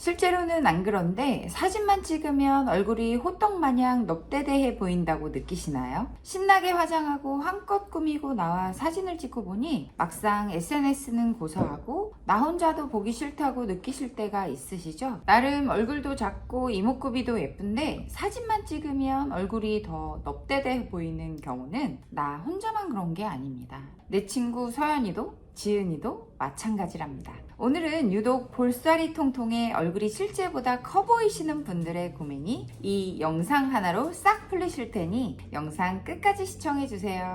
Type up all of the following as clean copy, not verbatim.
실제로는 안 그런데 사진만 찍으면 얼굴이 호떡마냥 넙대대해 보인다고 느끼시나요? 신나게 화장하고 한껏 꾸미고 나와 사진을 찍고 보니 막상 SNS는 고사하고 나 혼자도 보기 싫다고 느끼실 때가 있으시죠? 나름 얼굴도 작고 이목구비도 예쁜데 사진만 찍으면 얼굴이 더 넙대대해 보이는 경우는 나 혼자만 그런 게 아닙니다. 내 친구 서연이도 지은이도 마찬가지랍니다. 오늘은 유독 볼살이 통통해 얼굴이 실제보다 커 보이시는 분들의 고민이 이 영상 하나로 싹 풀리실 테니 영상 끝까지 시청해주세요.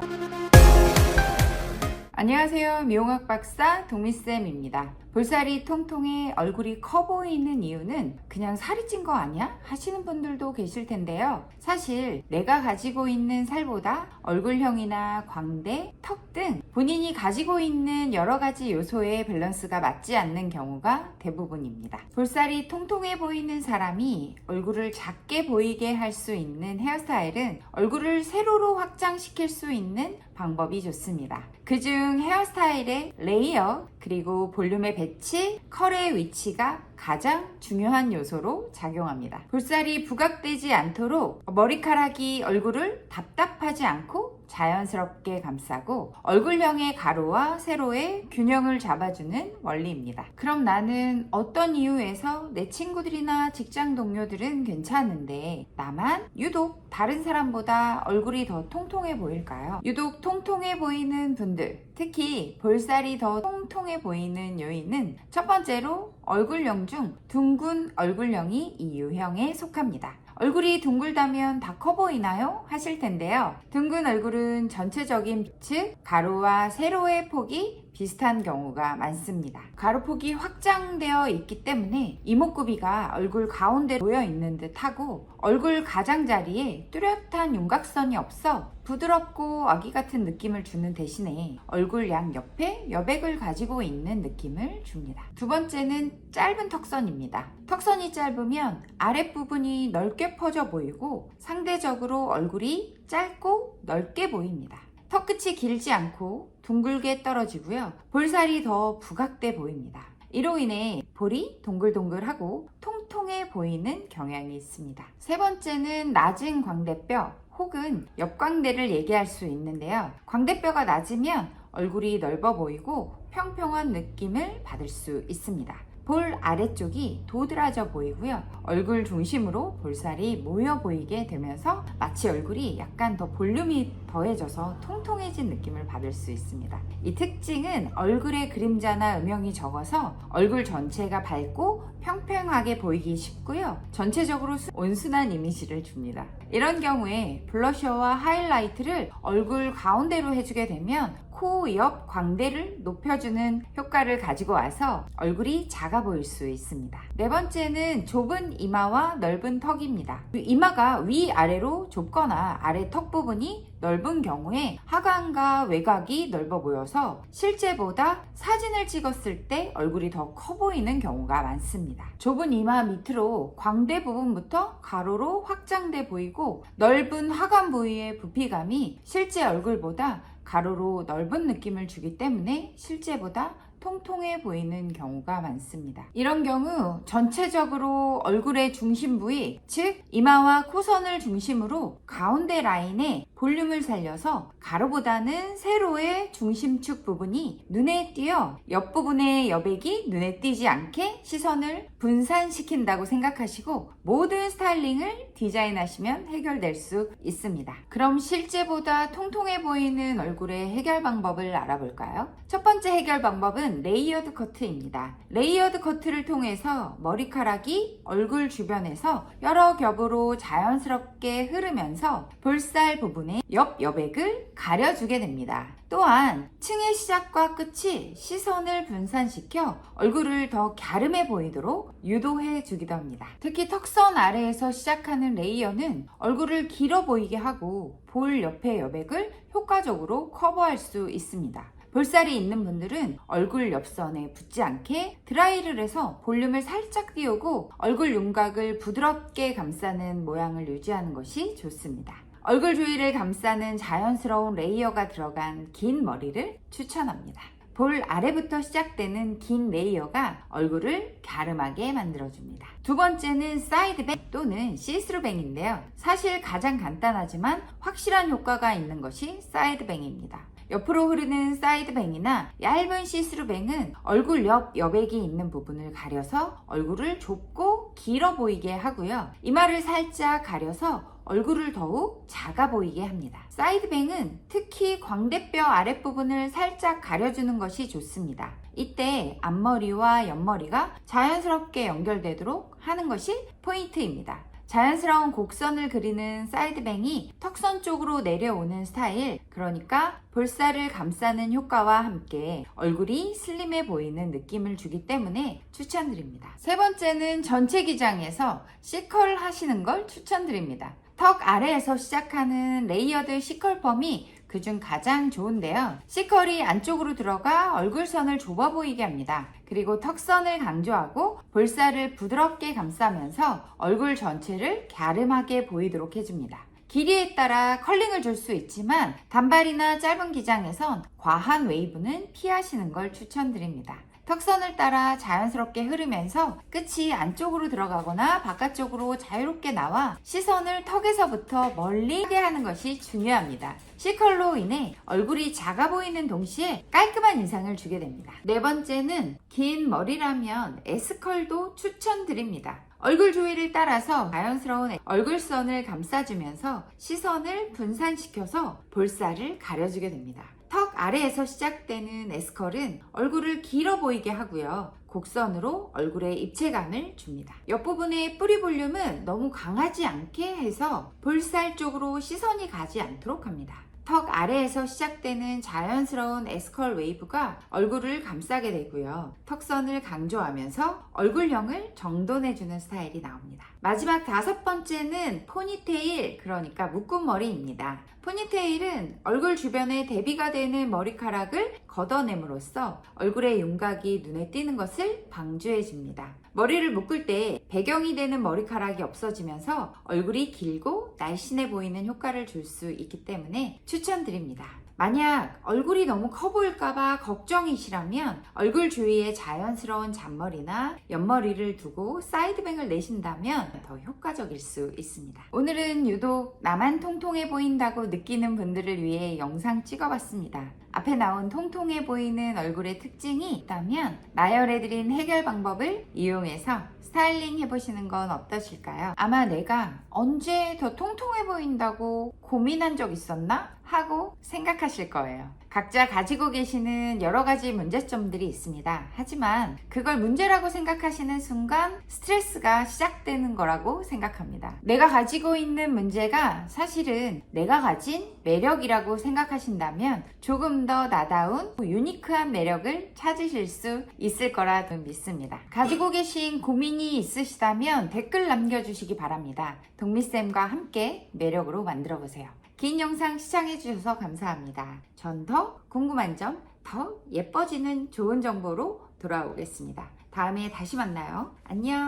안녕하세요. 미용학 박사 동미쌤입니다. 볼살이 통통해 얼굴이 커 보이는 이유는 그냥 살이 찐 거 아니야? 하시는 분들도 계실 텐데요. 사실 내가 가지고 있는 살보다 얼굴형이나 광대, 턱 등 본인이 가지고 있는 여러 가지 요소의 밸런스가 맞지 않는 경우가 대부분입니다. 볼살이 통통해 보이는 사람이 얼굴을 작게 보이게 할 수 있는 헤어스타일은 얼굴을 세로로 확장시킬 수 있는 방법이 좋습니다. 그중 헤어스타일의 레이어 그리고 볼륨의 배치, 컬의 위치가 가장 중요한 요소로 작용합니다. 볼살이 부각되지 않도록 머리카락이 얼굴을 답답하지 않고 자연스럽게 감싸고 얼굴형의 가로와 세로의 균형을 잡아주는 원리입니다. 그럼 나는 어떤 이유에서 내 친구들이나 직장 동료들은 괜찮은데 나만 유독 다른 사람보다 얼굴이 더 통통해 보일까요? 유독 통통해 보이는 분들, 특히 볼살이 더 통통해 보이는 요인은 첫 번째로 얼굴형 중 둥근 얼굴형이 이 유형에 속합니다. 얼굴이 둥글다면 다 커 보이나요? 하실 텐데요. 둥근 얼굴은 전체적인 즉 가로와 세로의 폭이 비슷한 경우가 많습니다. 가로폭이 확장되어 있기 때문에 이목구비가 얼굴 가운데 놓여 있는 듯 하고 얼굴 가장자리에 뚜렷한 윤곽선이 없어 부드럽고 아기 같은 느낌을 주는 대신에 얼굴 양 옆에 여백을 가지고 있는 느낌을 줍니다. 두 번째는 짧은 턱선입니다. 턱선이 짧으면 아랫부분이 넓게 퍼져 보이고 상대적으로 얼굴이 짧고 넓게 보입니다. 턱끝이 길지 않고 둥글게 떨어지고요. 볼살이 더 부각돼 보입니다. 이로 인해 볼이 동글동글하고 통통해 보이는 경향이 있습니다. 세 번째는 낮은 광대뼈 혹은 옆광대를 얘기할 수 있는데요. 광대뼈가 낮으면 얼굴이 넓어 보이고 평평한 느낌을 받을 수 있습니다. 볼 아래쪽이 도드라져 보이고요. 얼굴 중심으로 볼살이 모여 보이게 되면서 마치 얼굴이 약간 더 볼륨이 더해져서 통통해진 느낌을 받을 수 있습니다. 이 특징은 얼굴의 그림자나 음영이 적어서 얼굴 전체가 밝고 평평하게 보이기 쉽고요. 전체적으로 온순한 이미지를 줍니다. 이런 경우에 블러셔와 하이라이트를 얼굴 가운데로 해주게 되면 코 옆 광대를 높여주는 효과를 가지고 와서 얼굴이 작아 보일 수 있습니다. 네 번째는 좁은 이마와 넓은 턱입니다. 이마가 위아래로 좁거나 아래 턱 부분이 넓은 경우에 하관과 외곽이 넓어 보여서 실제보다 사진을 찍었을 때 얼굴이 더 커 보이는 경우가 많습니다. 좁은 이마 밑으로 광대 부분부터 가로로 확장돼 보이고 넓은 하관 부위의 부피감이 실제 얼굴보다 가로로 넓은 느낌을 주기 때문에 실제보다 통통해 보이는 경우가 많습니다. 이런 경우 전체적으로 얼굴의 중심 부위, 즉 이마와 코선을 중심으로 가운데 라인에 볼륨을 살려서 가로보다는 세로의 중심축 부분이 눈에 띄어 옆부분의 여백이 눈에 띄지 않게 시선을 분산시킨다고 생각하시고 모든 스타일링을 디자인하시면 해결될 수 있습니다. 그럼 실제보다 통통해 보이는 얼굴의 해결 방법을 알아볼까요? 첫 번째 해결 방법은 레이어드 커트입니다. 레이어드 커트를 통해서 머리카락이 얼굴 주변에서 여러 겹으로 자연스럽게 흐르면서 볼살 부분의 옆 여백을 가려주게 됩니다. 또한 층의 시작과 끝이 시선을 분산시켜 얼굴을 더 갸름해 보이도록 유도해 주기도 합니다. 특히 턱선 아래에서 시작하는 레이어는 얼굴을 길어 보이게 하고 볼 옆의 여백을 효과적으로 커버할 수 있습니다. 볼살이 있는 분들은 얼굴 옆선에 붙지 않게 드라이를 해서 볼륨을 살짝 띄우고 얼굴 윤곽을 부드럽게 감싸는 모양을 유지하는 것이 좋습니다. 얼굴 주위를 감싸는 자연스러운 레이어가 들어간 긴 머리를 추천합니다. 볼 아래부터 시작되는 긴 레이어가 얼굴을 갸름하게 만들어줍니다. 두 번째는 사이드뱅 또는 시스루뱅인데요. 사실 가장 간단하지만 확실한 효과가 있는 것이 사이드뱅입니다. 옆으로 흐르는 사이드뱅이나 얇은 시스루뱅은 얼굴 옆 여백이 있는 부분을 가려서 얼굴을 좁고 길어 보이게 하고요. 이마를 살짝 가려서 얼굴을 더욱 작아 보이게 합니다. 사이드뱅은 특히 광대뼈 아랫부분을 살짝 가려주는 것이 좋습니다. 이때 앞머리와 옆머리가 자연스럽게 연결되도록 하는 것이 포인트입니다. 자연스러운 곡선을 그리는 사이드뱅이 턱선 쪽으로 내려오는 스타일, 그러니까 볼살을 감싸는 효과와 함께 얼굴이 슬림해 보이는 느낌을 주기 때문에 추천드립니다. 세 번째는 전체 기장에서 C컬 하시는 걸 추천드립니다. 턱 아래에서 시작하는 레이어드 C컬 펌이 그중 가장 좋은데요. C컬이 안쪽으로 들어가 얼굴선을 좁아 보이게 합니다. 그리고 턱선을 강조하고 볼살을 부드럽게 감싸면서 얼굴 전체를 갸름하게 보이도록 해줍니다. 길이에 따라 컬링을 줄 수 있지만 단발이나 짧은 기장에선 과한 웨이브는 피하시는 걸 추천드립니다. 턱선을 따라 자연스럽게 흐르면서 끝이 안쪽으로 들어가거나 바깥쪽으로 자유롭게 나와 시선을 턱에서부터 멀리 하게 하는 것이 중요합니다. C컬로 인해 얼굴이 작아 보이는 동시에 깔끔한 인상을 주게 됩니다. 네 번째는 긴 머리라면 S컬도 추천드립니다. 얼굴 주위를 따라서 자연스러운 얼굴선을 감싸주면서 시선을 분산시켜서 볼살을 가려주게 됩니다. 턱 아래에서 시작되는 S컬은 얼굴을 길어 보이게 하고요. 곡선으로 얼굴에 입체감을 줍니다. 옆부분의 뿌리 볼륨은 너무 강하지 않게 해서 볼살 쪽으로 시선이 가지 않도록 합니다. 턱 아래에서 시작되는 자연스러운 S컬 웨이브가 얼굴을 감싸게 되고요. 턱선을 강조하면서 얼굴형을 정돈해주는 스타일이 나옵니다. 마지막 다섯 번째는 포니테일, 그러니까 묶은 머리입니다. 포니테일은 얼굴 주변에 대비가 되는 머리카락을 걷어냄으로써 얼굴의 윤곽이 눈에 띄는 것을 방지해줍니다. 머리를 묶을 때 배경이 되는 머리카락이 없어지면서 얼굴이 길고 날씬해 보이는 효과를 줄 수 있기 때문에 추천드립니다. 만약 얼굴이 너무 커 보일까봐 걱정이시라면 얼굴 주위에 자연스러운 잔머리나 옆머리를 두고 사이드뱅을 내신다면 더 효과적일 수 있습니다. 오늘은 유독 나만 통통해 보인다고 느끼는 분들을 위해 영상 찍어봤습니다. 앞에 나온 통통해 보이는 얼굴의 특징이 있다면 나열해드린 해결 방법을 이용해서 스타일링 해보시는 건 어떠실까요? 아마 내가 언제 더 통통해 보인다고 고민한 적 있었나? 하고 생각하실 거예요. 각자 가지고 계시는 여러 가지 문제점들이 있습니다. 하지만 그걸 문제라고 생각하시는 순간 스트레스가 시작되는 거라고 생각합니다. 내가 가지고 있는 문제가 사실은 내가 가진 매력이라고 생각하신다면 조금 더 나다운 유니크한 매력을 찾으실 수 있을 거라 믿습니다. 가지고 계신 고민이 있으시다면 댓글 남겨주시기 바랍니다. 동미쌤과 함께 매력으로 만들어 보세요. 긴 영상 시청해주셔서 감사합니다. 전 더 궁금한 점, 더 예뻐지는 좋은 정보로 돌아오겠습니다. 다음에 다시 만나요. 안녕.